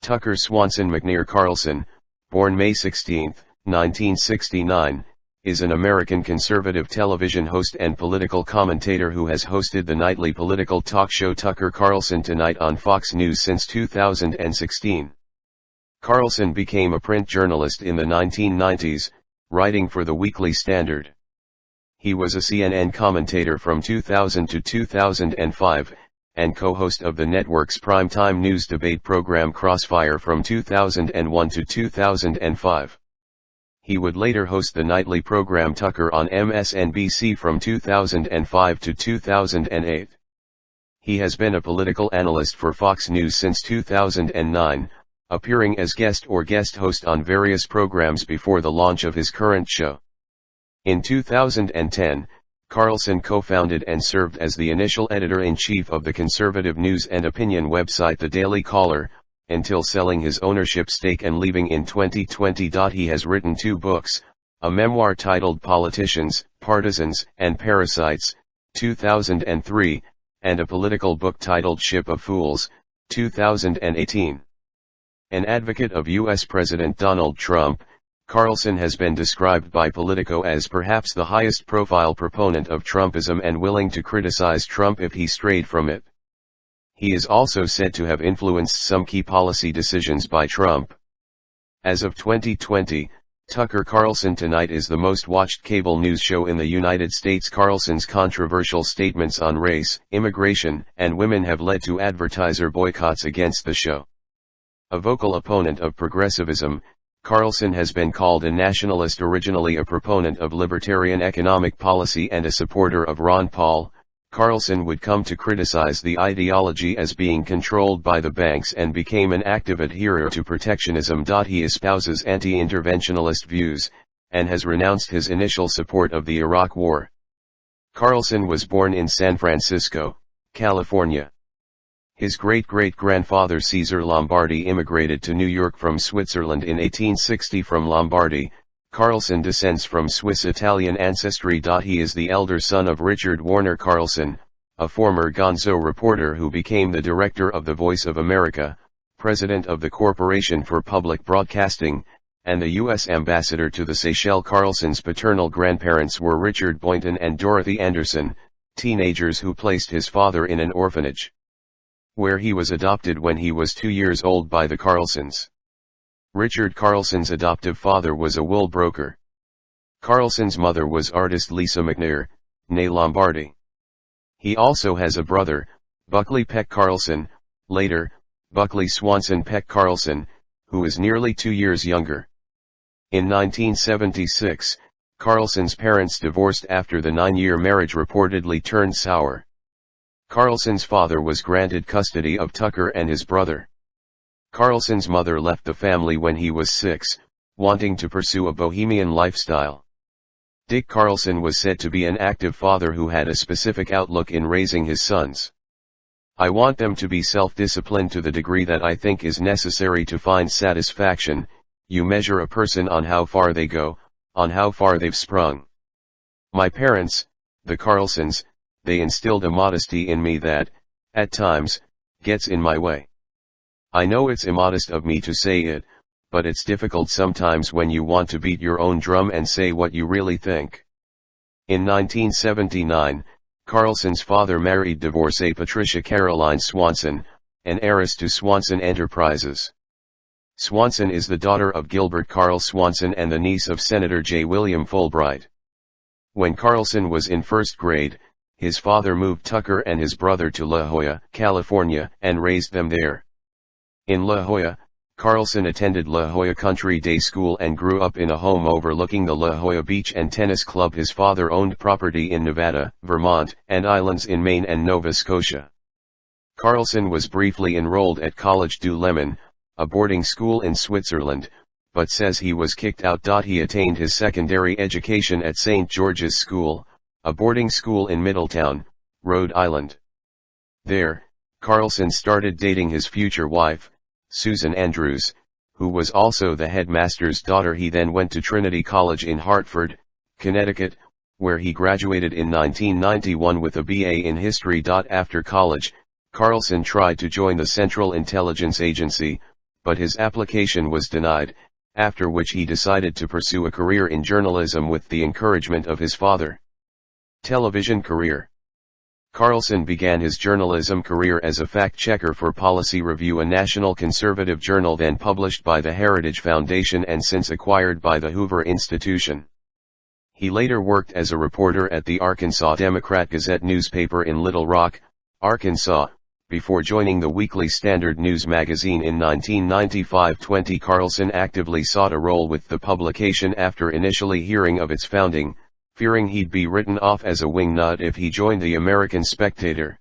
Tucker Swanson McNair Carlson, born May 16, 1969, is an American conservative television host and political commentator who has hosted the nightly political talk show Tucker Carlson Tonight on Fox News since 2016. Carlson became a print journalist in the 1990s, writing for the Weekly Standard. He was a CNN commentator from 2000 to 2005, and co-host of the network's primetime news debate program Crossfire from 2001 to 2005. He would later host the nightly program Tucker on MSNBC from 2005 to 2008. He has been a political analyst for Fox News since 2009, appearing as guest or guest host on various programs before the launch of his current show. In 2010, Carlson co-founded and served as the initial editor-in-chief of the conservative news and opinion website The Daily Caller, until selling his ownership stake and leaving in 2020. He has written 2 books, a memoir titled Politicians, Partisans, and Parasites, 2003, and a political book titled Ship of Fools, 2018. An advocate of U.S. President Donald Trump, Carlson has been described by Politico as perhaps the highest-profile proponent of Trumpism and willing to criticize Trump if he strayed from it. He is also said to have influenced some key policy decisions by Trump. As of 2020, Tucker Carlson Tonight is the most watched cable news show in the United States. Carlson's controversial statements on race, immigration, and women have led to advertiser boycotts against the show. A vocal opponent of progressivism, Carlson has been called a nationalist, originally a proponent of libertarian economic policy and a supporter of Ron Paul. Carlson would come to criticize the ideology as being controlled by the banks and became an active adherer to protectionism. He espouses anti-interventionist views, and has renounced his initial support of the Iraq War. Carlson was born in San Francisco, California. His great-great-grandfather Caesar Lombardi immigrated to New York from Switzerland in 1860. From Lombardi, Carlson descends from Swiss-Italian ancestry. He is the elder son of Richard Warner Carlson, a former Gonzo reporter who became the director of The Voice of America, president of the Corporation for Public Broadcasting, and the U.S. ambassador to the Seychelles. Carlson's paternal grandparents were Richard Boynton and Dorothy Anderson, teenagers who placed his father in an orphanage, where he was adopted when he was 2 years old by the Carlsons. Richard Carlson's adoptive father was a wool broker. Carlson's mother was artist Lisa McNair, née Lombardi. He also has a brother, Buckley Peck Carlson, later, Buckley Swanson Peck Carlson, who is nearly 2 years younger. In 1976, Carlson's parents divorced after the 9-year marriage reportedly turned sour. Carlson's father was granted custody of Tucker and his brother. Carlson's mother left the family when he was 6, wanting to pursue a bohemian lifestyle. Dick Carlson was said to be an active father who had a specific outlook in raising his sons. "I want them to be self-disciplined to the degree that I think is necessary to find satisfaction. You measure a person on how far they go, on how far they've sprung. My parents, the Carlsons, they instilled a modesty in me that, at times, gets in my way. I know it's immodest of me to say it, but it's difficult sometimes when you want to beat your own drum and say what you really think." In 1979, Carlson's father married divorcee Patricia Caroline Swanson, an heiress to Swanson Enterprises. Swanson is the daughter of Gilbert Carl Swanson and the niece of Senator J. William Fulbright. When Carlson was in first grade, his father moved Tucker and his brother to La Jolla, California, and raised them there. In La Jolla, Carlson attended La Jolla Country Day School and grew up in a home overlooking the La Jolla Beach and Tennis Club. His father owned property in Nevada, Vermont, and islands in Maine and Nova Scotia. Carlson was briefly enrolled at College du Léman, a boarding school in Switzerland, but says he was kicked out. He attained his secondary education at St. George's School, a boarding school in Middletown, Rhode Island. There, Carlson started dating his future wife, Susan Andrews, who was also the headmaster's daughter. He then went to Trinity College in Hartford, Connecticut, where he graduated in 1991 with a BA in history. After college, Carlson tried to join the Central Intelligence Agency, but his application was denied, after which he decided to pursue a career in journalism with the encouragement of his father. Television career. Carlson began his journalism career as a fact-checker for Policy Review, a national conservative journal then published by the Heritage Foundation and since acquired by the Hoover Institution. He later worked as a reporter at the Arkansas Democrat-Gazette newspaper in Little Rock, Arkansas, before joining the Weekly Standard News magazine in 1995-20. Carlson actively sought a role with the publication after initially hearing of its founding, fearing he'd be written off as a wingnut if he joined the American Spectator.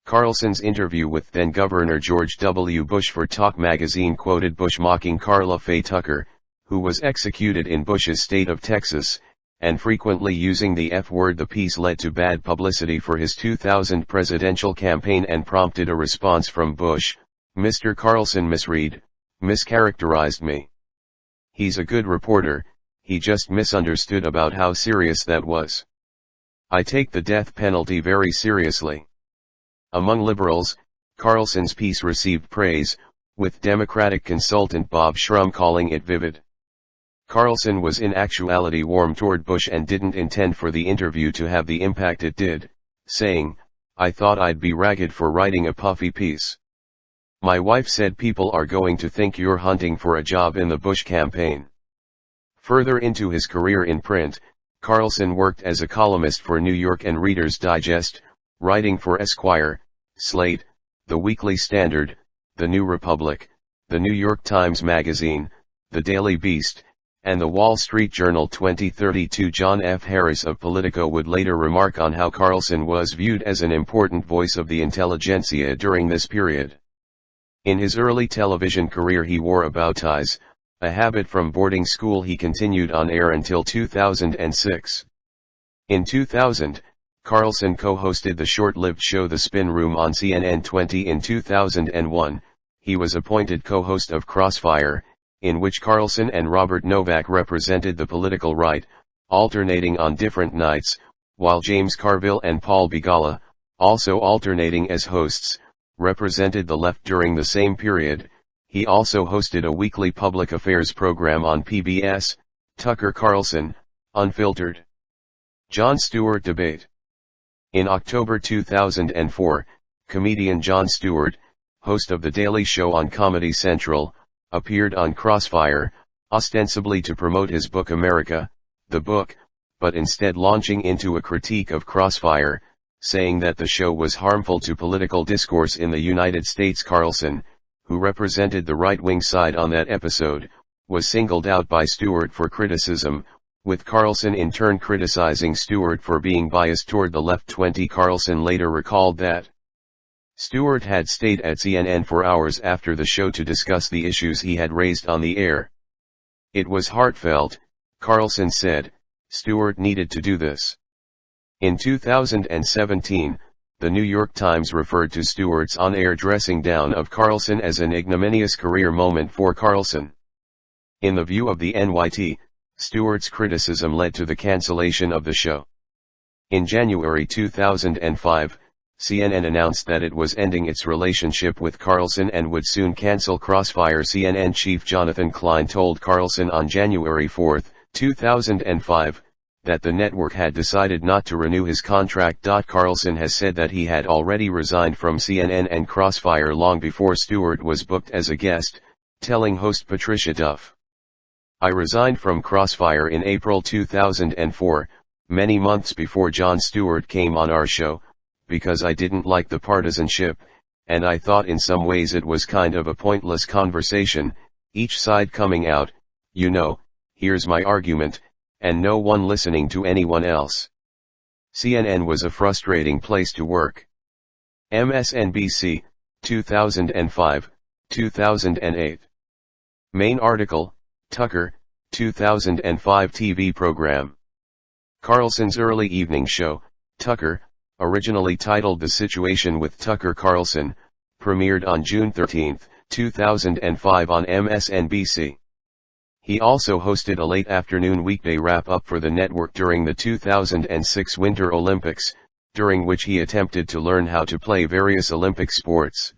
Carlson's interview with then-Governor George W. Bush for Talk magazine quoted Bush mocking Carla Faye Tucker, who was executed in Bush's state of Texas, and frequently using the F-word. The piece led to bad publicity for his 2000 presidential campaign and prompted a response from Bush: "Mr. Carlson mischaracterized me. He's a good reporter, he just misunderstood about how serious that was. I take the death penalty very seriously." Among liberals, Carlson's piece received praise, with Democratic consultant Bob Shrum calling it vivid. Carlson was in actuality warm toward Bush and didn't intend for the interview to have the impact it did, saying, "I thought I'd be ragged for writing a puffy piece. My wife said people are going to think you're hunting for a job in the Bush campaign." Further into his career in print, Carlson worked as a columnist for New York and Reader's Digest, writing for Esquire, Slate, The Weekly Standard, The New Republic, The New York Times Magazine, The Daily Beast, and the Wall Street Journal. 2032. John F. Harris of Politico would later remark on how Carlson was viewed as an important voice of the intelligentsia during this period. In his early television career he wore a bow ties, a habit from boarding school he continued on air until 2006. In 2000, Carlson co-hosted the short-lived show The Spin Room on CNN 20. In 2001, he was appointed co-host of Crossfire, in which Carlson and Robert Novak represented the political right, alternating on different nights, while James Carville and Paul Begala, also alternating as hosts, represented the left during the same period. He also hosted a weekly public affairs program on PBS, Tucker Carlson, Unfiltered. Jon Stewart debate. In October 2004, comedian Jon Stewart, host of The Daily Show on Comedy Central, appeared on Crossfire, ostensibly to promote his book America, the Book, but instead launching into a critique of Crossfire, saying that the show was harmful to political discourse in the United States. Carlson, who represented the right-wing side on that episode, was singled out by Stewart for criticism, with Carlson in turn criticizing Stewart for being biased toward the left. 20. Carlson later recalled that Stewart had stayed at CNN for hours after the show to discuss the issues he had raised on the air. "It was heartfelt," Carlson said. "Stewart needed to do this." In 2017, the New York Times referred to Stewart's on-air dressing down of Carlson as an ignominious career moment for Carlson. In the view of the NYT, Stewart's criticism led to the cancellation of the show. In January 2005, CNN announced that it was ending its relationship with Carlson and would soon cancel Crossfire. CNN chief Jonathan Klein told Carlson on January 4, 2005, that the network had decided not to renew his contract. Carlson has said that he had already resigned from CNN and Crossfire long before Stewart was booked as a guest, telling host Patricia Duff, "I resigned from Crossfire in April 2004, many months before Jon Stewart came on our show, because I didn't like the partisanship, and I thought in some ways it was kind of a pointless conversation, each side coming out, here's my argument, and no one listening to anyone else. CNN was a frustrating place to work." MSNBC, 2005, 2008. Main article, Tucker, 2005 TV program. Carlson's early evening show, Tucker, originally titled The Situation with Tucker Carlson, premiered on June 13, 2005 on MSNBC. He also hosted a late afternoon weekday wrap-up for the network during the 2006 Winter Olympics, during which he attempted to learn how to play various Olympic sports.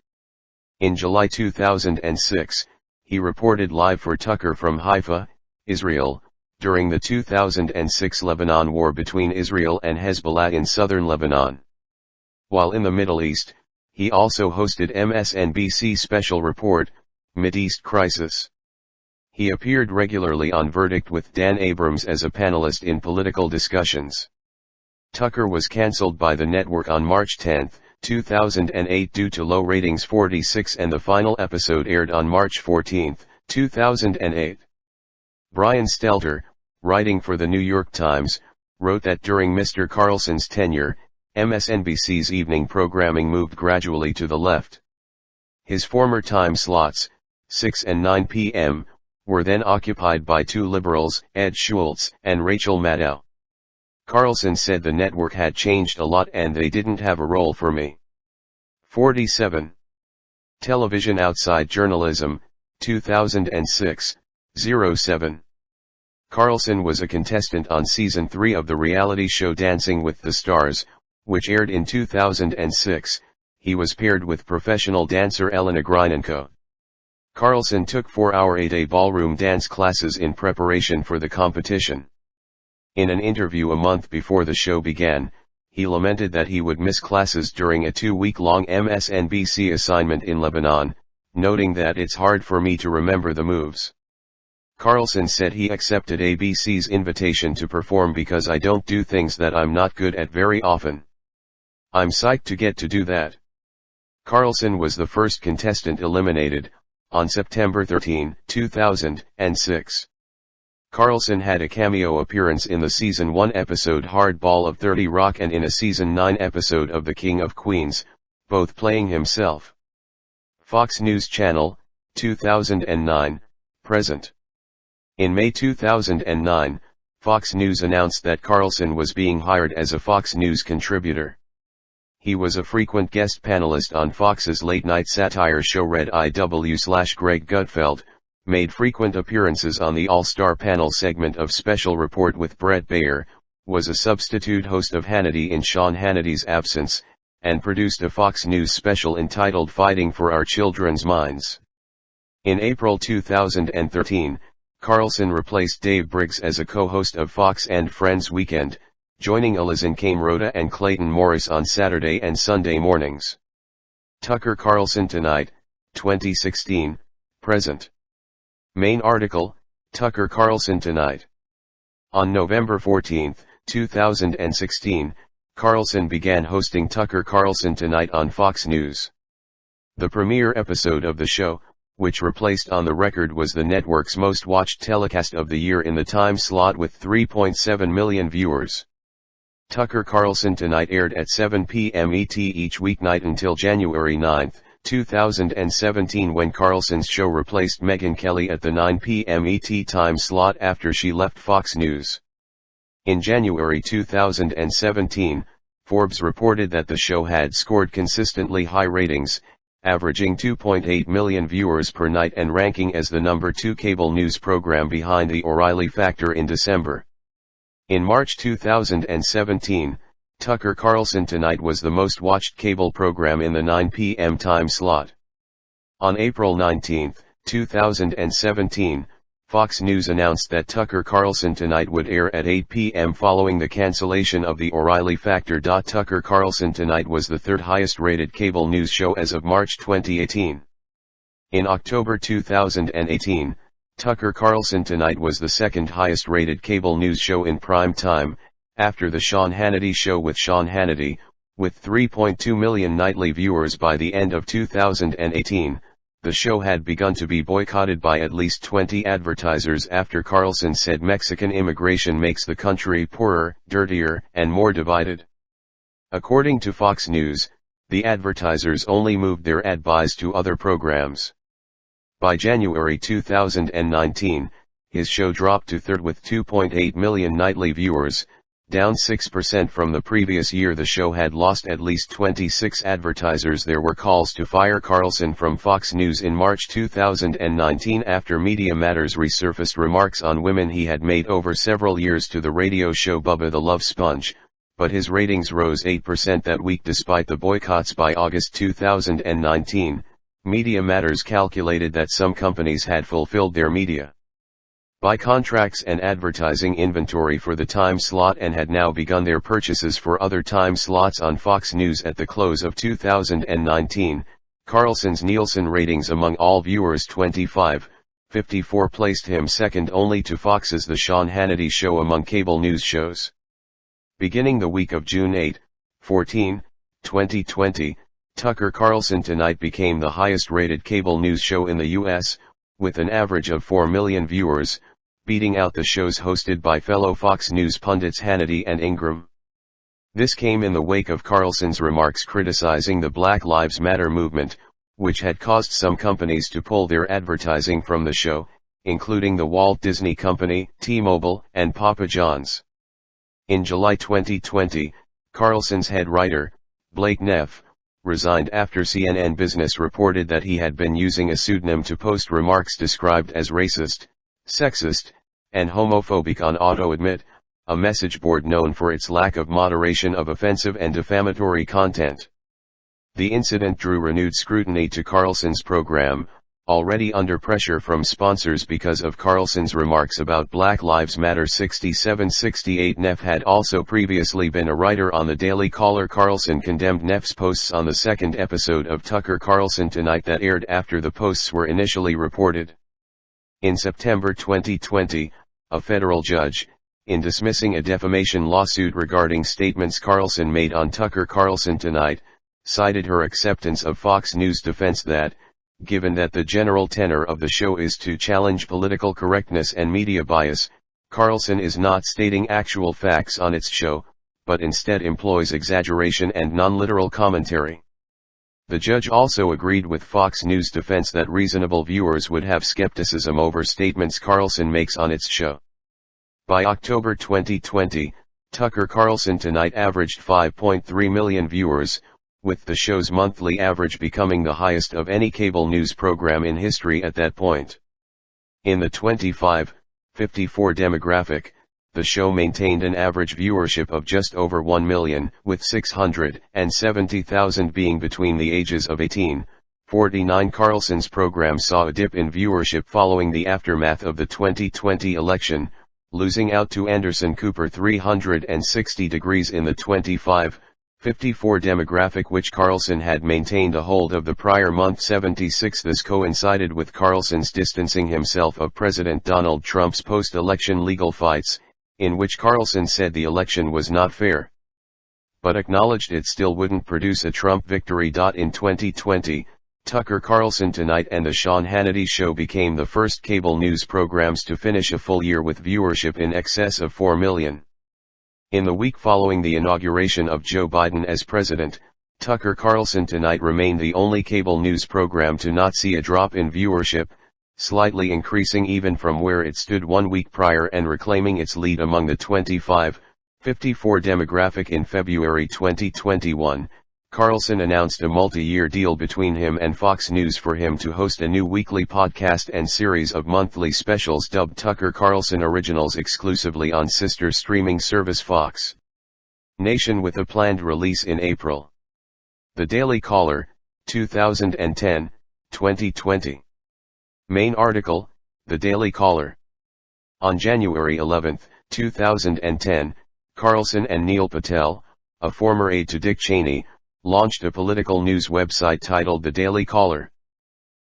In July 2006, he reported live for Tucker from Haifa, Israel, during the 2006 Lebanon war between Israel and Hezbollah in southern Lebanon. While in the Middle East, he also hosted MSNBC Special Report, Mideast Crisis. He appeared regularly on Verdict with Dan Abrams as a panelist in political discussions. Tucker was cancelled by the network on March 10, 2008 due to low ratings 46, and the final episode aired on March 14, 2008. Brian Stelter, writing for the New York Times, wrote that during Mr. Carlson's tenure, MSNBC's evening programming moved gradually to the left. His former time slots, 6 and 9 p.m., were then occupied by two liberals, Ed Schultz and Rachel Maddow. Carlson said the network had changed a lot and they didn't have a role for me. 47. Television Outside Journalism, 2006, 07. Carlson was a contestant on Season 3 of the reality show Dancing with the Stars, which aired in 2006. He was paired with professional dancer Elena Grynenko. Carlson took 4-hour 8-day ballroom dance classes in preparation for the competition. In an interview a month before the show began, he lamented that he would miss classes during a 2-week-long MSNBC assignment in Lebanon, noting that it's hard for me to remember the moves. Carlson said he accepted ABC's invitation to perform because I don't do things that I'm not good at very often. I'm psyched to get to do that. Carlson was the first contestant eliminated, on September 13, 2006. Carlson had a cameo appearance in the Season 1 episode Hardball of 30 Rock and in a Season 9 episode of The King of Queens, both playing himself. Fox News Channel, 2009, present. In May 2009, Fox News announced that Carlson was being hired as a Fox News contributor. He was a frequent guest panelist on Fox's late-night satire show Red IW/Greg Gutfeld, made frequent appearances on the All-Star Panel segment of Special Report with Bret Baier, was a substitute host of Hannity in Sean Hannity's absence, and produced a Fox News special entitled Fighting for Our Children's Minds. In April 2013, Carlson replaced Dave Briggs as a co-host of Fox and Friends Weekend, joining Elizan Camerota and Clayton Morris on Saturday and Sunday mornings. Tucker Carlson Tonight, 2016, present. Main article, Tucker Carlson Tonight. On November 14, 2016, Carlson began hosting Tucker Carlson Tonight on Fox News. The premiere episode of the show, which replaced On the Record, was the network's most watched telecast of the year in the time slot with 3.7 million viewers. Tucker Carlson Tonight aired at 7 p.m. ET each weeknight until January 9, 2017, when Carlson's show replaced Megyn Kelly at the 9 p.m. ET time slot after she left Fox News. In January 2017, Forbes reported that the show had scored consistently high ratings, averaging 2.8 million viewers per night and ranking as the number 2 cable news program behind The O'Reilly Factor in December. In March 2017, Tucker Carlson Tonight was the most watched cable program in the 9 p.m. time slot. On April 19, 2017, Fox News announced that Tucker Carlson Tonight would air at 8 p.m. following the cancellation of The O'Reilly Factor. Tucker Carlson Tonight was the third highest rated cable news show as of March 2018. In October 2018, Tucker Carlson Tonight was the second highest rated cable news show in prime time, after the Sean Hannity Show with Sean Hannity, with 3.2 million nightly viewers by the end of 2018. The show had begun to be boycotted by at least 20 advertisers after Carlson said Mexican immigration makes the country poorer, dirtier, and more divided. According to Fox News, the advertisers only moved their ad buys to other programs. By January 2019, his show dropped to third with 2.8 million nightly viewers, down 6% from the previous year. The show had lost at least 26 advertisers. There were calls to fire Carlson from Fox News in March 2019 after Media Matters resurfaced remarks on women he had made over several years to the radio show Bubba the Love Sponge, but his ratings rose 8% that week despite the boycotts. By August 2019, Media Matters calculated that some companies had fulfilled their media buy contracts and advertising inventory for the time slot and had now begun their purchases for other time slots on Fox News at the close of 2019. Carlson's Nielsen ratings among all viewers 25-54 placed him second only to Fox's The Sean Hannity Show among cable news shows. Beginning the week of June 8-14, 2020, Tucker Carlson Tonight became the highest-rated cable news show in the U.S., with an average of 4 million viewers, beating out the shows hosted by fellow Fox News pundits Hannity and Ingram. This came in the wake of Carlson's remarks criticizing the Black Lives Matter movement, which had caused some companies to pull their advertising from the show, including the Walt Disney Company, T-Mobile, and Papa John's. In July 2020, Carlson's head writer, Blake Neff, resigned after CNN Business reported that he had been using a pseudonym to post remarks described as racist, sexist, and homophobic on AutoAdmit, a message board known for its lack of moderation of offensive and defamatory content. The incident drew renewed scrutiny to Carlson's program, already under pressure from sponsors because of Carlson's remarks about Black Lives Matter. 67-68 Neff had also previously been a writer on the Daily Caller. Carlson condemned Neff's posts on the second episode of Tucker Carlson Tonight that aired after the posts were initially reported. In September 2020, a federal judge, in dismissing a defamation lawsuit regarding statements Carlson made on Tucker Carlson Tonight, cited her acceptance of Fox News' defense that, given that the general tenor of the show is to challenge political correctness and media bias, Carlson is not stating actual facts on its show, but instead employs exaggeration and non-literal commentary. The judge also agreed with Fox News' defense that reasonable viewers would have skepticism over statements Carlson makes on its show. By October 2020, Tucker Carlson Tonight averaged 5.3 million viewers, with the show's monthly average becoming the highest of any cable news program in history at that point. In the 25-54 demographic, the show maintained an average viewership of just over 1 million, with 670,000 being between the ages of 18-49. Carlson's program saw a dip in viewership following the aftermath of the 2020 election, losing out to Anderson Cooper 360 degrees in the 25-54 demographic, which Carlson had maintained a hold of the prior month. 76 This coincided with Carlson's distancing himself of President Donald Trump's post-election legal fights, in which Carlson said the election was not fair, but acknowledged it still wouldn't produce a Trump victory. In 2020, Tucker Carlson Tonight and The Sean Hannity Show became the first cable news programs to finish a full year with viewership in excess of 4 million. In the week following the inauguration of Joe Biden as president, Tucker Carlson Tonight remained the only cable news program to not see a drop in viewership, slightly increasing even from where it stood 1 week prior and reclaiming its lead among the 25-54 demographic. In February 2021, Carlson announced a multi-year deal between him and Fox News for him to host a new weekly podcast and series of monthly specials dubbed Tucker Carlson Originals exclusively on sister streaming service Fox Nation, with a planned release in April. The Daily Caller, 2010-2020. Main article, The Daily Caller. On January 11, 2010, Carlson and Neil Patel, a former aide to Dick Cheney, launched a political news website titled The Daily Caller.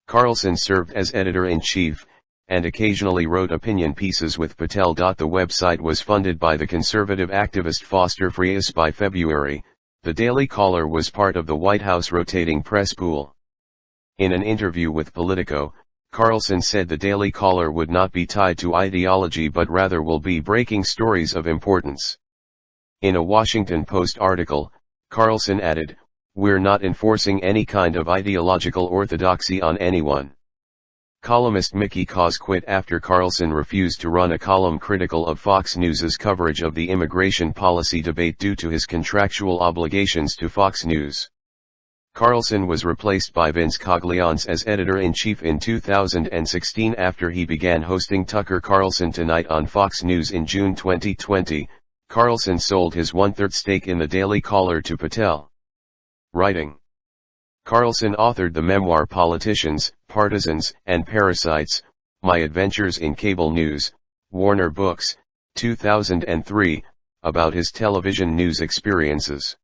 Carlson served as editor-in-chief, and occasionally wrote opinion pieces with Patel. The website was funded by the conservative activist Foster Frias. By February, The Daily Caller was part of the White House rotating press pool. In an interview with Politico, Carlson said The Daily Caller would not be tied to ideology but rather will be breaking stories of importance. In a Washington Post article, Carlson added, "We're not enforcing any kind of ideological orthodoxy on anyone." Columnist Mickey Cause quit after Carlson refused to run a column critical of Fox News's coverage of the immigration policy debate due to his contractual obligations to Fox News. Carlson was replaced by Vince Coglianese as editor-in-chief in 2016 after he began hosting Tucker Carlson Tonight on Fox News in June 2020. Carlson sold his one-third stake in The Daily Caller to Patel. Writing. Carlson authored the memoir Politicians, Partisans, and Parasites, My Adventures in Cable News, Warner Books, 2003, about his television news experiences.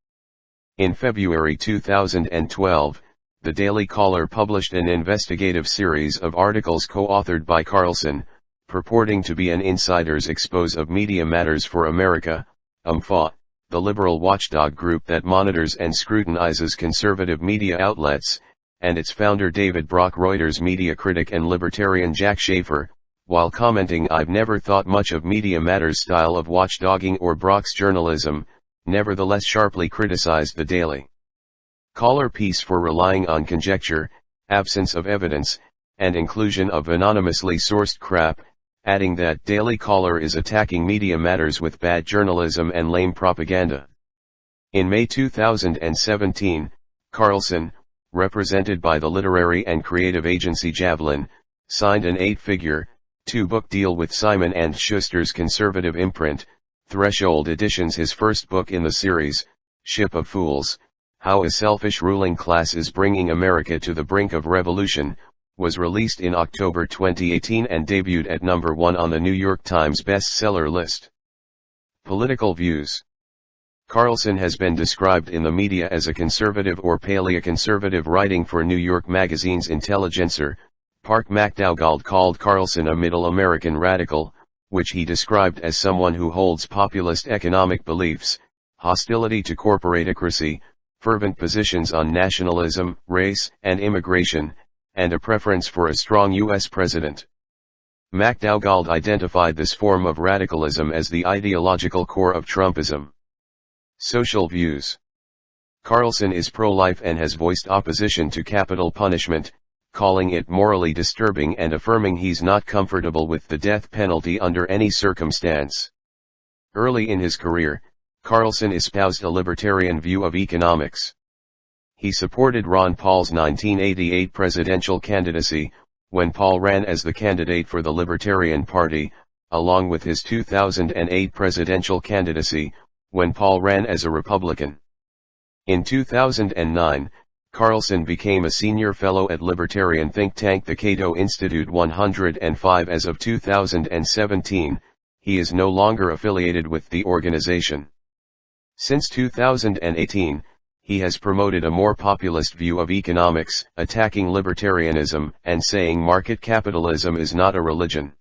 In February 2012, The Daily Caller published an investigative series of articles co-authored by Carlson, purporting to be an insider's expose of Media Matters for America, MFA, the liberal watchdog group that monitors and scrutinizes conservative media outlets, and its founder David Brock, Reuters media critic and libertarian Jack Schafer, while commenting, "I've never thought much of Media Matters' style of watchdogging or Brock's journalism," nevertheless sharply criticized The Daily Caller piece for relying on conjecture, absence of evidence, and inclusion of anonymously sourced crap, adding that Daily Caller is attacking Media Matters with bad journalism and lame propaganda. In May 2017, Carlson, represented by the literary and creative agency Javelin, signed an 8-figure, 2-book deal with Simon & Schuster's conservative imprint, Threshold Editions. His first book in the series, Ship of Fools, How a Selfish Ruling Class is Bringing America to the Brink of Revolution, was released in October 2018 and debuted at number 1 on the New York Times bestseller list. Political views. Carlson has been described in the media as a conservative or paleoconservative. Writing for New York Magazine's Intelligencer, Park McDougald called Carlson a middle American radical, which he described as someone who holds populist economic beliefs, hostility to corporatocracy, fervent positions on nationalism, race, and immigration, and a preference for a strong U.S. president. McDougald identified this form of radicalism as the ideological core of Trumpism. Social views. Carlson is pro-life and has voiced opposition to capital punishment, calling it morally disturbing and affirming he's not comfortable with the death penalty under any circumstance. Early in his career, Carlson espoused a libertarian view of economics. He supported Ron Paul's 1988 presidential candidacy, when Paul ran as the candidate for the Libertarian Party, along with his 2008 presidential candidacy, when Paul ran as a Republican. In 2009, Carlson became a senior fellow at libertarian think tank the Cato Institute 105. As of 2017, he is no longer affiliated with the organization. Since 2018, he has promoted a more populist view of economics, attacking libertarianism, and saying market capitalism is not a religion.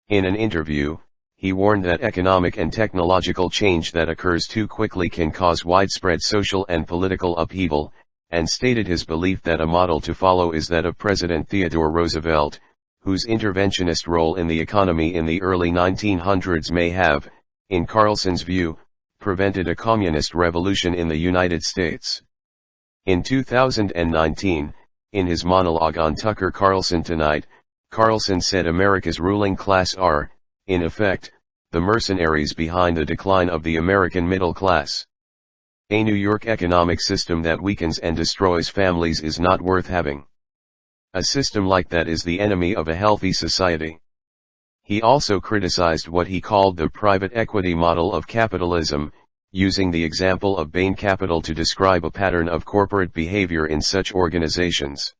In an interview, he warned that economic and technological change that occurs too quickly can cause widespread social and political upheaval, and stated his belief that a model to follow is that of President Theodore Roosevelt, whose interventionist role in the economy in the early 1900s may have, in Carlson's view, prevented a communist revolution in the United States. In 2019, in his monologue on Tucker Carlson Tonight, Carlson said America's ruling class are, in effect, the mercenaries behind the decline of the American middle class. A New York economic system that weakens and destroys families is not worth having. A system like that is the enemy of a healthy society. He also criticized what he called the private equity model of capitalism, using the example of Bain Capital to describe a pattern of corporate behavior in such organizations.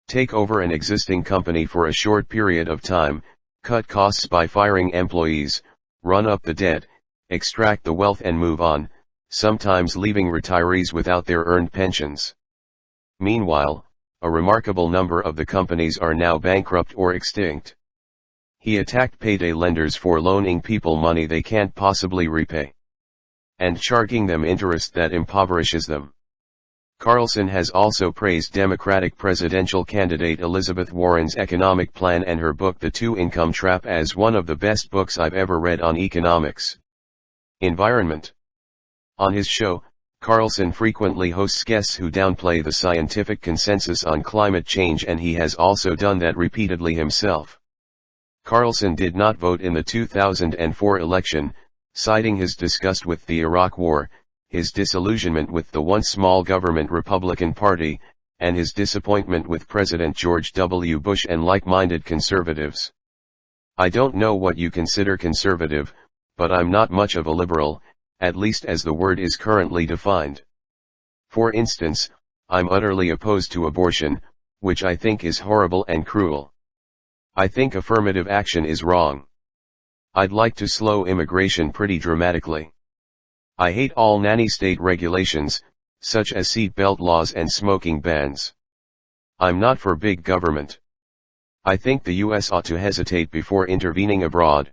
Take over an existing company for a short period of time, cut costs by firing employees, run up the debt, extract the wealth and move on, sometimes leaving retirees without their earned pensions. Meanwhile, a remarkable number of the companies are now bankrupt or extinct. He attacked payday lenders for loaning people money they can't possibly repay, and charging them interest that impoverishes them. Carlson has also praised Democratic presidential candidate Elizabeth Warren's economic plan and her book The Two-Income Trap as one of the best books I've ever read on economics. Environment. On his show, Carlson frequently hosts guests who downplay the scientific consensus on climate change, and he has also done that repeatedly himself. Carlson did not vote in the 2004 election, citing his disgust with the Iraq War, his disillusionment with the once small government Republican Party, and his disappointment with President George W. Bush and like-minded conservatives. "I don't know what you consider conservative, but I'm not much of a liberal, at least as the word is currently defined. For instance, I'm utterly opposed to abortion, which I think is horrible and cruel. I think affirmative action is wrong. I'd like to slow immigration pretty dramatically. I hate all nanny state regulations, such as seatbelt laws and smoking bans. I'm not for big government. I think the US ought to hesitate before intervening abroad.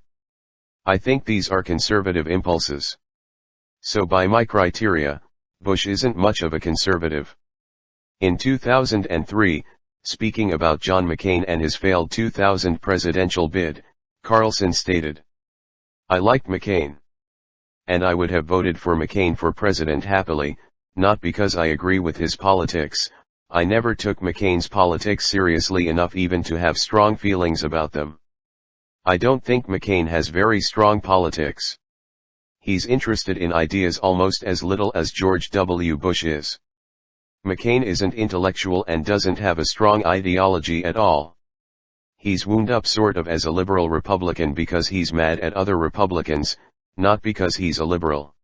I think these are conservative impulses. So by my criteria, Bush isn't much of a conservative. In 2003, speaking about John McCain and his failed 2000 presidential bid, Carlson stated, "I liked McCain. And I would have voted for McCain for president happily, not because I agree with his politics. I never took McCain's politics seriously enough even to have strong feelings about them. I don't think McCain has very strong politics. He's interested in ideas almost as little as George W. Bush is. McCain isn't intellectual and doesn't have a strong ideology at all. He's wound up sort of as a liberal Republican because he's mad at other Republicans, not because he's a liberal."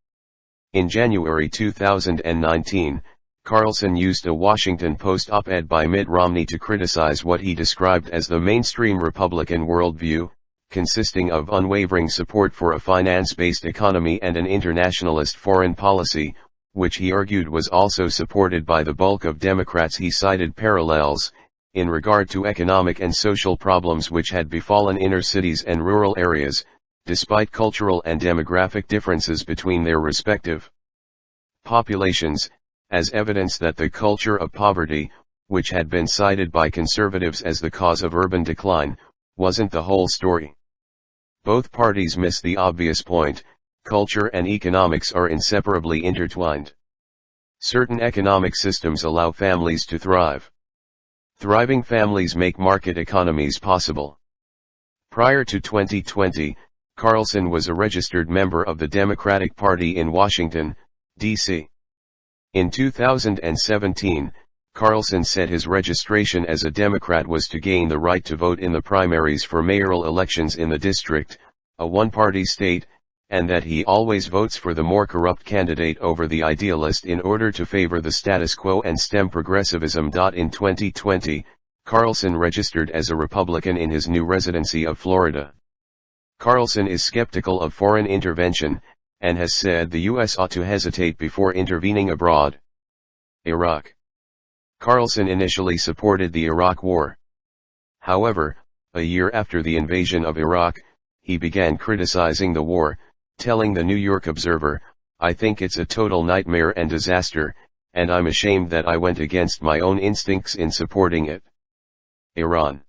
In January 2019, Carlson used a Washington Post op-ed by Mitt Romney to criticize what he described as the mainstream Republican worldview, consisting of unwavering support for a finance-based economy and an internationalist foreign policy, which he argued was also supported by the bulk of Democrats. He cited parallels, in regard to economic and social problems which had befallen inner cities and rural areas, despite cultural and demographic differences between their respective populations, as evidence that the culture of poverty, which had been cited by conservatives as the cause of urban decline, wasn't the whole story. Both parties miss the obvious point: culture and economics are inseparably intertwined. Certain economic systems allow families to thrive. Thriving families make market economies possible. Prior to 2020, Carlson was a registered member of the Democratic Party in Washington, D.C. In 2017, Carlson said his registration as a Democrat was to gain the right to vote in the primaries for mayoral elections in the district, a one-party state, and that he always votes for the more corrupt candidate over the idealist in order to favor the status quo and stem progressivism. In 2020, Carlson registered as a Republican in his new residency of Florida. Carlson is skeptical of foreign intervention, and has said the U.S. ought to hesitate before intervening abroad. Iraq. Carlson initially supported the Iraq War. However, a year after the invasion of Iraq, he began criticizing the war, telling the New York Observer, "I think it's a total nightmare and disaster, and I'm ashamed that I went against my own instincts in supporting it." Iran.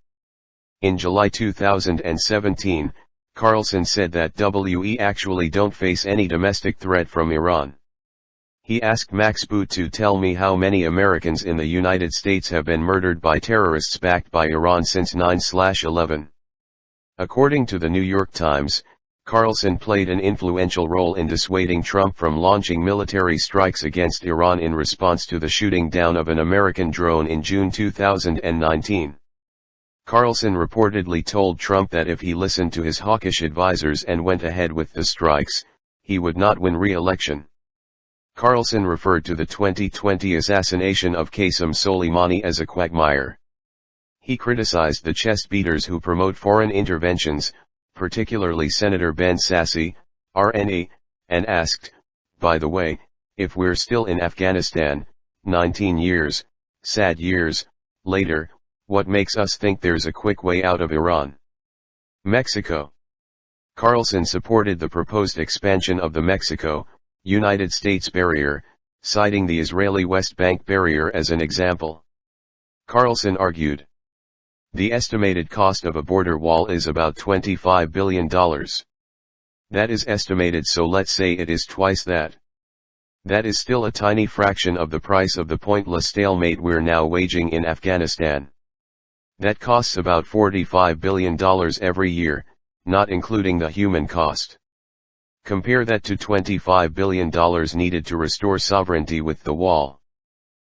In July 2017, Carlson said that we actually don't face any domestic threat from Iran. He asked Max Boot to tell me how many Americans in the United States have been murdered by terrorists backed by Iran since 9/11. According to the New York Times, Carlson played an influential role in dissuading Trump from launching military strikes against Iran in response to the shooting down of an American drone in June 2019. Carlson reportedly told Trump that if he listened to his hawkish advisors and went ahead with the strikes, he would not win re-election. Carlson referred to the 2020 assassination of Qasem Soleimani as a quagmire. He criticized the chest beaters who promote foreign interventions, particularly Senator Ben Sasse, RNA, and asked, by the way, if we're still in Afghanistan, 19 years, sad years, later, what makes us think there's a quick way out of Iran? Mexico. Carlson supported the proposed expansion of the Mexico-United States barrier, citing the Israeli West Bank barrier as an example. Carlson argued, "The estimated cost of a border wall is about $25 billion. That is estimated, so let's say it is twice that. That is still a tiny fraction of the price of the pointless stalemate we're now waging in Afghanistan. That costs about $45 billion every year, not including the human cost. Compare that to $25 billion needed to restore sovereignty with the wall."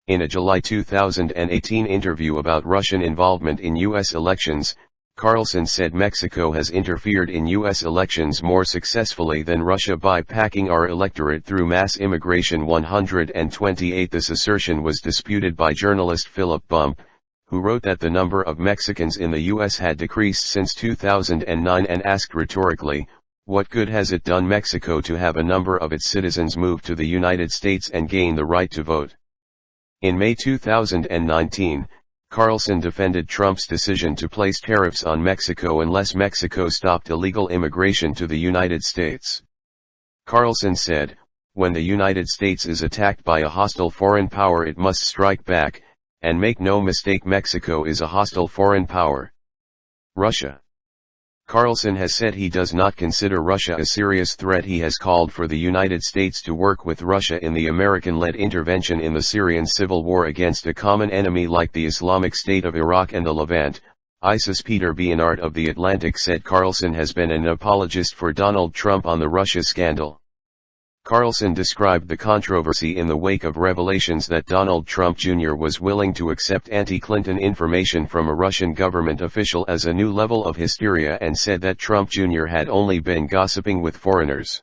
In a July 2018 interview about Russian involvement in U.S. elections, Carlson said Mexico has interfered in U.S. elections more successfully than Russia by packing our electorate through mass immigration. 128. This assertion was disputed by journalist Philip Bump, who wrote that the number of Mexicans in the U.S. had decreased since 2009 and asked rhetorically, what good has it done Mexico to have a number of its citizens move to the United States and gain the right to vote? In May 2019, Carlson defended Trump's decision to place tariffs on Mexico unless Mexico stopped illegal immigration to the United States. Carlson said, when the United States is attacked by a hostile foreign power, it must strike back, and make no mistake, Mexico is a hostile foreign power. Russia. Carlson has said he does not consider Russia a serious threat. He has called for the United States to work with Russia in the American-led intervention in the Syrian civil war against a common enemy like the Islamic State of Iraq and the Levant, ISIS. Peter Bernard of The Atlantic said Carlson has been an apologist for Donald Trump on the Russia scandal. Carlson described the controversy in the wake of revelations that Donald Trump Jr. was willing to accept anti-Clinton information from a Russian government official as a new level of hysteria, and said that Trump Jr. had only been gossiping with foreigners.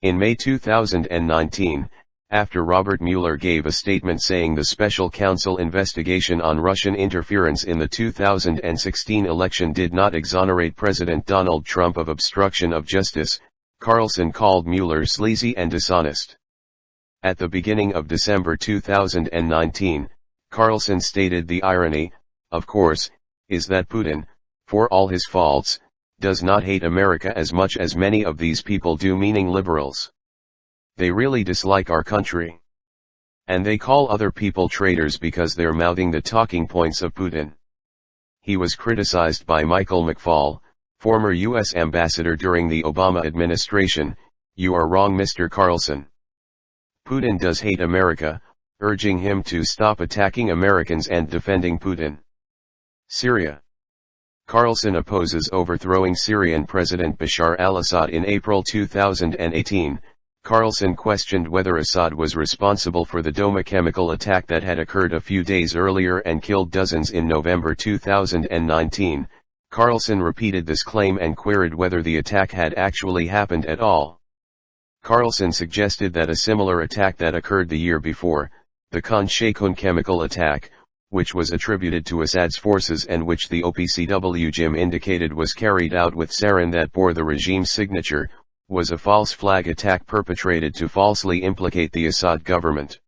In May 2019, after Robert Mueller gave a statement saying the special counsel investigation on Russian interference in the 2016 election did not exonerate President Donald Trump of obstruction of justice, Carlson called Mueller sleazy and dishonest. At the beginning of December 2019, Carlson stated the irony, of course, is that Putin, for all his faults, does not hate America as much as many of these people do, meaning liberals. They really dislike our country. And they call other people traitors because they're mouthing the talking points of Putin. He was criticized by Michael McFaul, former U.S. ambassador during the Obama administration. You are wrong, Mr. Carlson. Putin does hate America, urging him to stop attacking Americans and defending Putin. Syria. Carlson opposes overthrowing Syrian President Bashar al-Assad in April 2018. Carlson questioned whether Assad was responsible for the Douma chemical attack that had occurred a few days earlier and killed dozens in November 2019. Carlson repeated this claim and queried whether the attack had actually happened at all. Carlson suggested that a similar attack that occurred the year before, the Khan Sheikhoun chemical attack, which was attributed to Assad's forces and which the OPCW Jim indicated was carried out with sarin that bore the regime's signature, was a false flag attack perpetrated to falsely implicate the Assad government.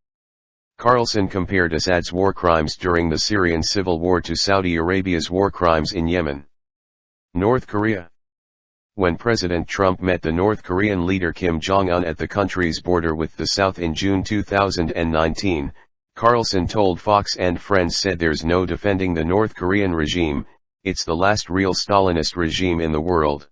Carlson compared Assad's war crimes during the Syrian civil war to Saudi Arabia's war crimes in Yemen. North Korea. When President Trump met the North Korean leader Kim Jong-un at the country's border with the South in June 2019, Carlson told Fox and Friends said there's no defending the North Korean regime, it's the last real Stalinist regime in the world.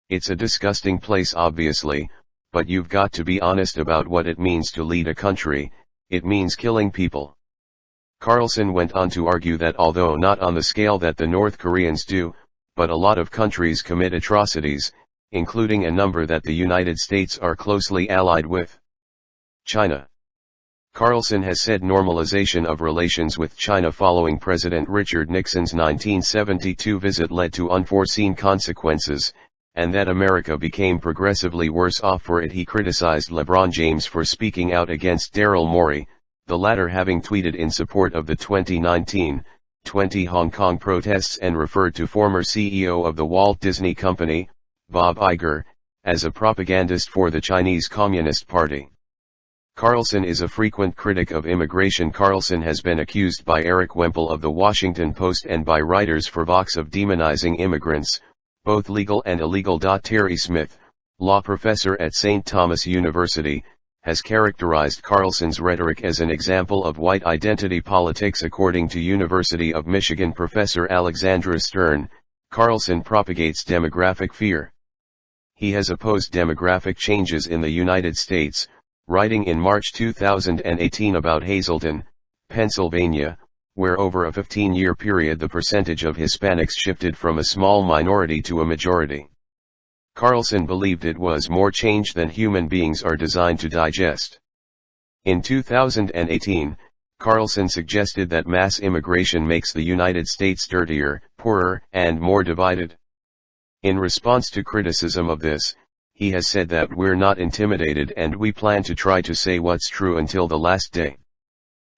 It's a disgusting place obviously, but you've got to be honest about what it means to lead a country. It means killing people. Carlson went on to argue that although not on the scale that the North Koreans do, but a lot of countries commit atrocities, including a number that the United States are closely allied with. China. Carlson has said normalization of relations with China following President Richard Nixon's 1972 visit led to unforeseen consequences, and that America became progressively worse off for it. He criticized LeBron James for speaking out against Daryl Morey, the latter having tweeted in support of the 2019-20 Hong Kong protests and referred to former CEO of the Walt Disney Company, Bob Iger, as a propagandist for the Chinese Communist Party. Carlson is a frequent critic of immigration. Carlson has been accused by Eric Wemple of The Washington Post and by writers for Vox of demonizing immigrants, both legal and illegal. Terry Smith, law professor at St. Thomas University, has characterized Carlson's rhetoric as an example of white identity politics. According to University of Michigan professor Alexandra Stern, Carlson propagates demographic fear. He has opposed demographic changes in the United States, writing in March 2018 about Hazleton, Pennsylvania, where over a 15-year period the percentage of Hispanics shifted from a small minority to a majority. Carlson believed it was more change than human beings are designed to digest. In 2018, Carlson suggested that mass immigration makes the United States dirtier, poorer, and more divided. In response to criticism of this, he has said that we're not intimidated and we plan to try to say what's true until the last day.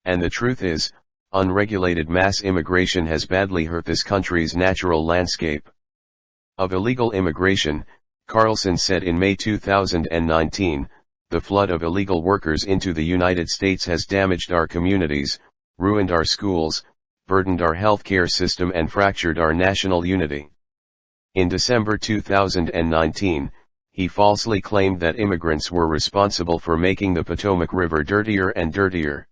And the truth is, unregulated mass immigration has badly hurt this country's natural landscape. Of illegal immigration, Carlson said in May 2019, "The flood of illegal workers into the United States has damaged our communities, ruined our schools, burdened our healthcare system and fractured our national unity." In December 2019, he falsely claimed that immigrants were responsible for making the Potomac River dirtier and dirtier.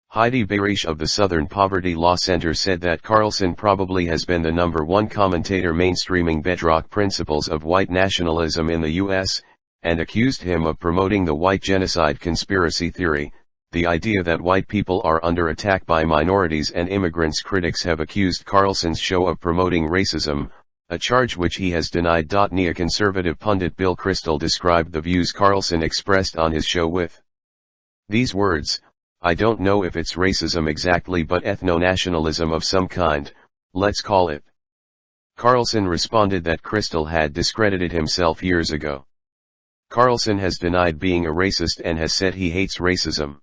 Heidi Barish of the Southern Poverty Law Center said that Carlson probably has been the #1 commentator mainstreaming bedrock principles of white nationalism in the U.S., and accused him of promoting the white genocide conspiracy theory, the idea that white people are under attack by minorities and immigrants. Critics have accused Carlson's show of promoting racism, a charge which he has denied. Neoconservative pundit Bill Kristol described the views Carlson expressed on his show with these words: "I don't know if it's racism exactly, but ethno-nationalism of some kind, let's call it." Carlson responded that Kristol had discredited himself years ago. Carlson has denied being a racist and has said he hates racism.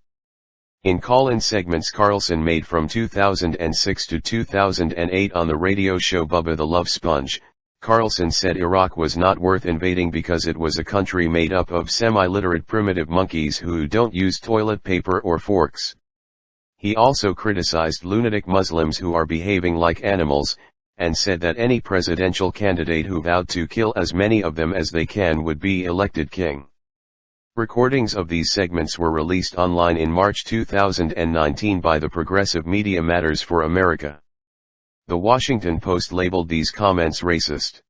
In call-in segments Carlson made from 2006 to 2008 on the radio show Bubba the Love Sponge, Carlson said Iraq was not worth invading because it was a country made up of semi-literate primitive monkeys who don't use toilet paper or forks. He also criticized lunatic Muslims who are behaving like animals, and said that any presidential candidate who vowed to kill as many of them as they can would be elected king. Recordings of these segments were released online in March 2019 by the progressive media Matters for America. The Washington Post labeled these comments racist.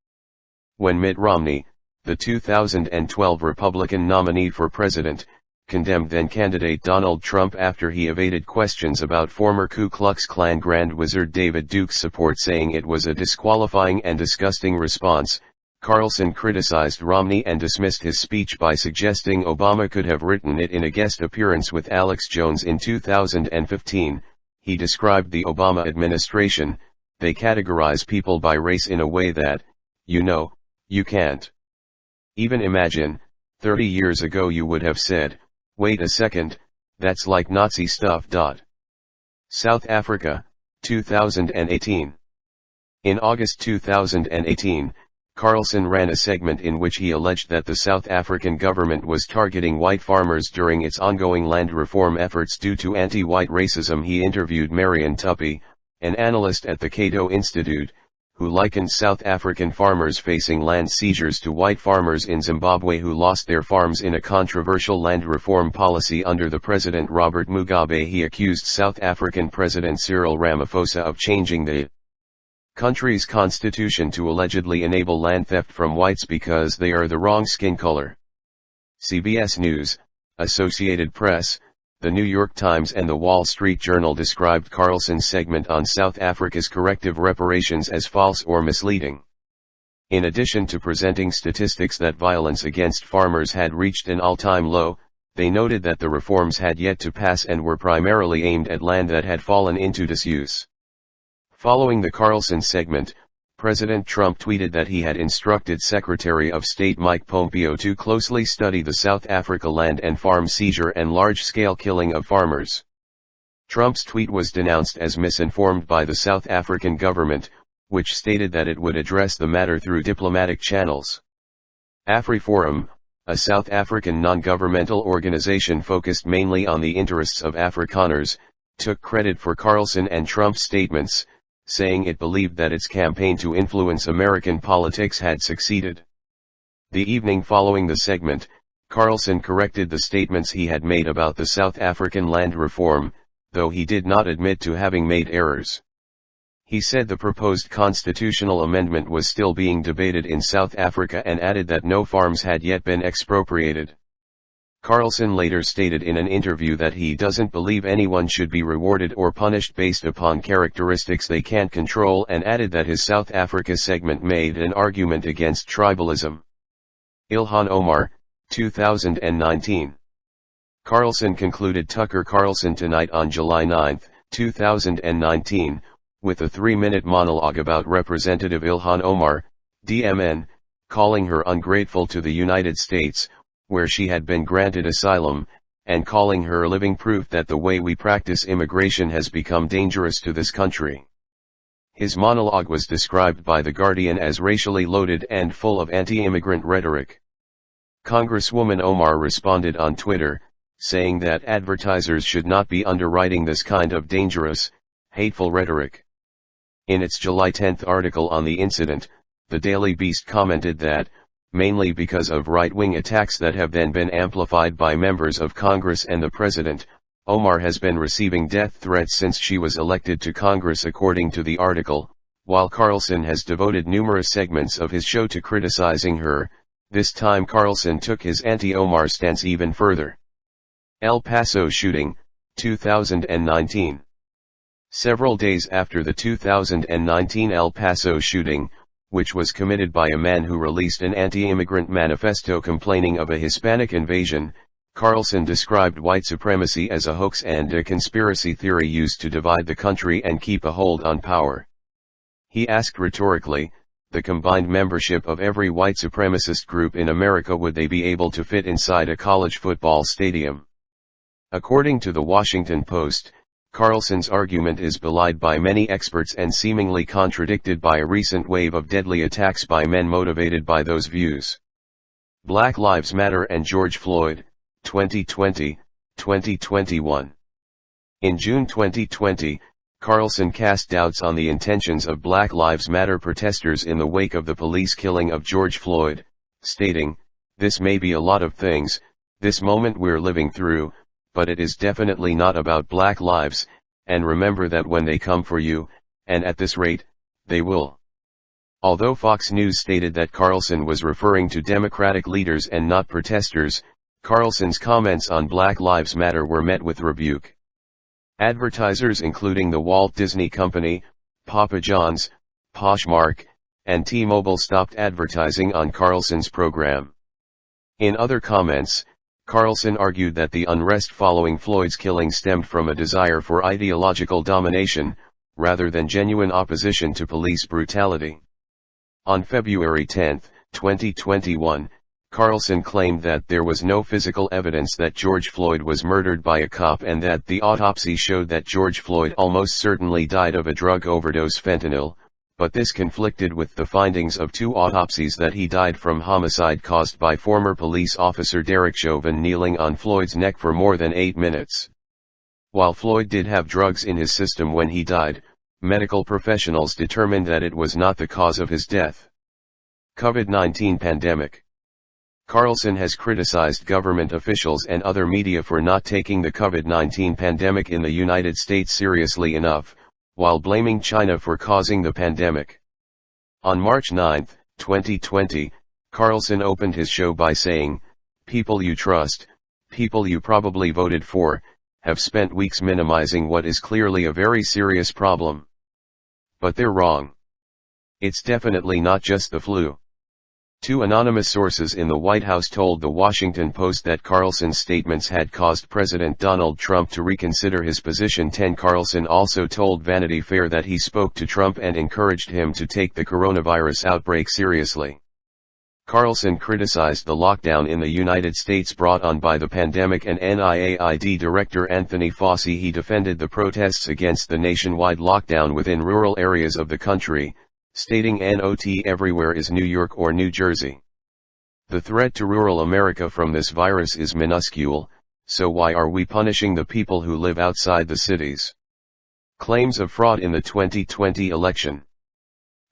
When Mitt Romney, the 2012 Republican nominee for president, condemned then-candidate Donald Trump after he evaded questions about former Ku Klux Klan Grand Wizard David Duke's support, saying it was a disqualifying and disgusting response, Carlson criticized Romney and dismissed his speech by suggesting Obama could have written it in a guest appearance with Alex Jones in 2015. He described the Obama administration: "They categorize people by race in a way that, you can't even imagine. 30 years ago you would have said, wait a second, that's like Nazi stuff." South Africa, 2018. In August 2018, Carlson ran a segment in which he alleged that the South African government was targeting white farmers during its ongoing land reform efforts due to anti-white racism. He interviewed Marion Tuppy, an analyst at the Cato Institute, who likened South African farmers facing land seizures to white farmers in Zimbabwe who lost their farms in a controversial land reform policy under the President Robert Mugabe. He accused South African President Cyril Ramaphosa of changing the country's constitution to allegedly enable land theft from whites because they are the wrong skin color. CBS News, Associated Press, The New York Times and The Wall Street Journal described Carlson's segment on South Africa's corrective reparations as false or misleading. In addition to presenting statistics that violence against farmers had reached an all-time low, they noted that the reforms had yet to pass and were primarily aimed at land that had fallen into disuse. Following the Carlson segment, President Trump tweeted that he had instructed Secretary of State Mike Pompeo to closely study the South Africa land and farm seizure and large-scale killing of farmers. Trump's tweet was denounced as misinformed by the South African government, which stated that it would address the matter through diplomatic channels. AfriForum, a South African non-governmental organization focused mainly on the interests of Afrikaners, took credit for Carlson and Trump's statements, saying it believed that its campaign to influence American politics had succeeded. The evening following the segment, Carlson corrected the statements he had made about the South African land reform, though he did not admit to having made errors. He said the proposed constitutional amendment was still being debated in South Africa and added that no farms had yet been expropriated. Carlson later stated in an interview that he doesn't believe anyone should be rewarded or punished based upon characteristics they can't control, and added that his South Africa segment made an argument against tribalism. Ilhan Omar, 2019. Carlson concluded Tucker Carlson Tonight on July 9, 2019, with a 3-minute monologue about Representative Ilhan Omar, DMN, calling her ungrateful to the United States, where she had been granted asylum, and calling her living proof that the way we practice immigration has become dangerous to this country. His monologue was described by The Guardian as racially loaded and full of anti-immigrant rhetoric. Congresswoman Omar responded on Twitter, saying that advertisers should not be underwriting this kind of dangerous, hateful rhetoric. In its July 10 article on the incident, the Daily Beast commented that, mainly because of right-wing attacks that have then been amplified by members of Congress and the President, Omar has been receiving death threats since she was elected to Congress according to the article, while Carlson has devoted numerous segments of his show to criticizing her. This time Carlson took his anti-Omar stance even further. El Paso shooting, 2019. Several days after the 2019 El Paso shooting, which was committed by a man who released an anti-immigrant manifesto complaining of a Hispanic invasion, Carlson described white supremacy as a hoax and a conspiracy theory used to divide the country and keep a hold on power. He asked rhetorically, the combined membership of every white supremacist group in America, would they be able to fit inside a college football stadium? According to the Washington Post, Carlson's argument is belied by many experts and seemingly contradicted by a recent wave of deadly attacks by men motivated by those views. Black Lives Matter and George Floyd, 2020, 2021. In June 2020, Carlson cast doubts on the intentions of Black Lives Matter protesters in the wake of the police killing of George Floyd, stating, "This may be a lot of things, this moment we're living through, but it is definitely not about black lives, and remember that when they come for you, and at this rate, they will." Although Fox News stated that Carlson was referring to Democratic leaders and not protesters, Carlson's comments on Black Lives Matter were met with rebuke. Advertisers including the Walt Disney Company, Papa John's, Poshmark, and T-Mobile stopped advertising on Carlson's program. In other comments, Carlson argued that the unrest following Floyd's killing stemmed from a desire for ideological domination, rather than genuine opposition to police brutality. On February 10, 2021, Carlson claimed that there was no physical evidence that George Floyd was murdered by a cop and that the autopsy showed that George Floyd almost certainly died of a drug overdose, fentanyl, but this conflicted with the findings of 2 autopsies that he died from homicide caused by former police officer Derek Chauvin kneeling on Floyd's neck for more than 8 minutes. While Floyd did have drugs in his system when he died, medical professionals determined that it was not the cause of his death. COVID-19 pandemic. Carlson has criticized government officials and other media for not taking the COVID-19 pandemic in the United States seriously enough, while blaming China for causing the pandemic. On March 9, 2020, Carlson opened his show by saying, "People you trust, people you probably voted for, have spent weeks minimizing what is clearly a very serious problem. But they're wrong. It's definitely not just the flu." 2 anonymous sources in the White House told the Washington Post that Carlson's statements had caused President Donald Trump to reconsider his position. Carlson also told Vanity Fair that he spoke to Trump and encouraged him to take the coronavirus outbreak seriously. Carlson criticized the lockdown in the United States brought on by the pandemic and NIAID Director Anthony Fauci. He defended the protests against the nationwide lockdown within rural areas of the country, stating not everywhere is New York or New Jersey. The threat to rural America from this virus is minuscule, so why are we punishing the people who live outside the cities? Claims of fraud in the 2020 election.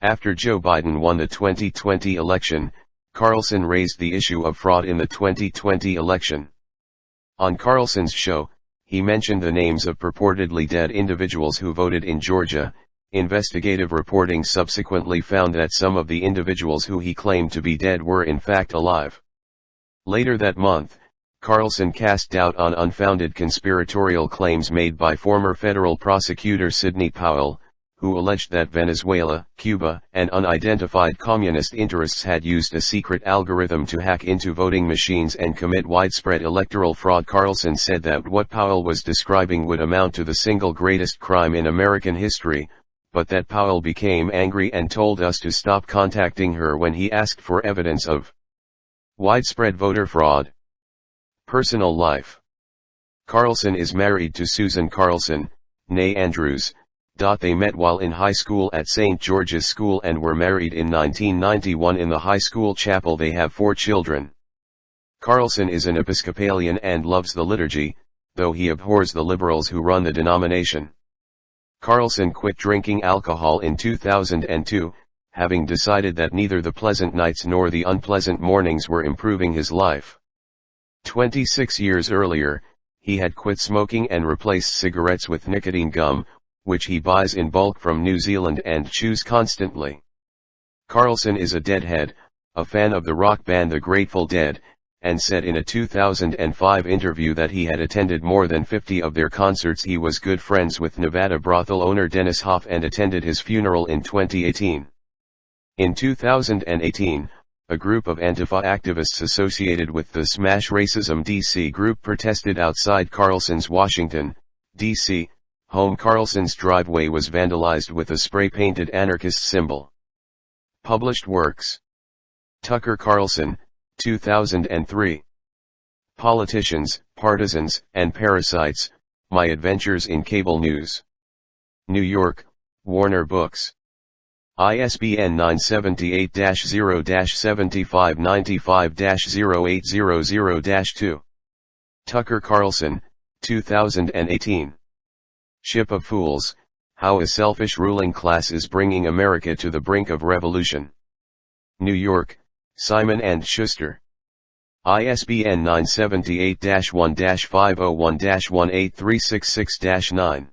After Joe Biden won the 2020 election, Carlson raised the issue of fraud in the 2020 election. On Carlson's show, he mentioned the names of purportedly dead individuals who voted in Georgia. Investigative reporting subsequently found that some of the individuals who he claimed to be dead were in fact alive. Later that month, Carlson cast doubt on unfounded conspiratorial claims made by former federal prosecutor Sidney Powell, who alleged that Venezuela, Cuba, and unidentified communist interests had used a secret algorithm to hack into voting machines and commit widespread electoral fraud. Carlson said that what Powell was describing would amount to the single greatest crime in American history, but that Powell became angry and told us to stop contacting her when he asked for evidence of widespread voter fraud. Personal life. Carlson is married to Susan Carlson, née Andrews. They met while in high school at St. George's School and were married in 1991 in the high school chapel. They have 4 children. Carlson is an Episcopalian and loves the liturgy, though he abhors the liberals who run the denomination. Carlson quit drinking alcohol in 2002, having decided that neither the pleasant nights nor the unpleasant mornings were improving his life. 26 years earlier, he had quit smoking and replaced cigarettes with nicotine gum, which he buys in bulk from New Zealand and chews constantly. Carlson is a Deadhead, a fan of the rock band The Grateful Dead, and said in a 2005 interview that he had attended more than 50 of their concerts. He was good friends with Nevada brothel owner Dennis Hoff and attended his funeral in 2018. In 2018, a group of Antifa activists associated with the Smash Racism DC group protested outside Carlson's Washington, D.C., home. Carlson's driveway was vandalized with a spray-painted anarchist symbol. Published works. Tucker Carlson, 2003. Politicians, Partisans, and Parasites, My Adventures in Cable News. New York, Warner Books. ISBN 978-0-7595-08000-2. Tucker Carlson, 2018. Ship of Fools, How a Selfish Ruling Class is Bringing America to the Brink of Revolution. New York, Simon & Schuster. ISBN 978-1-501-18366-9.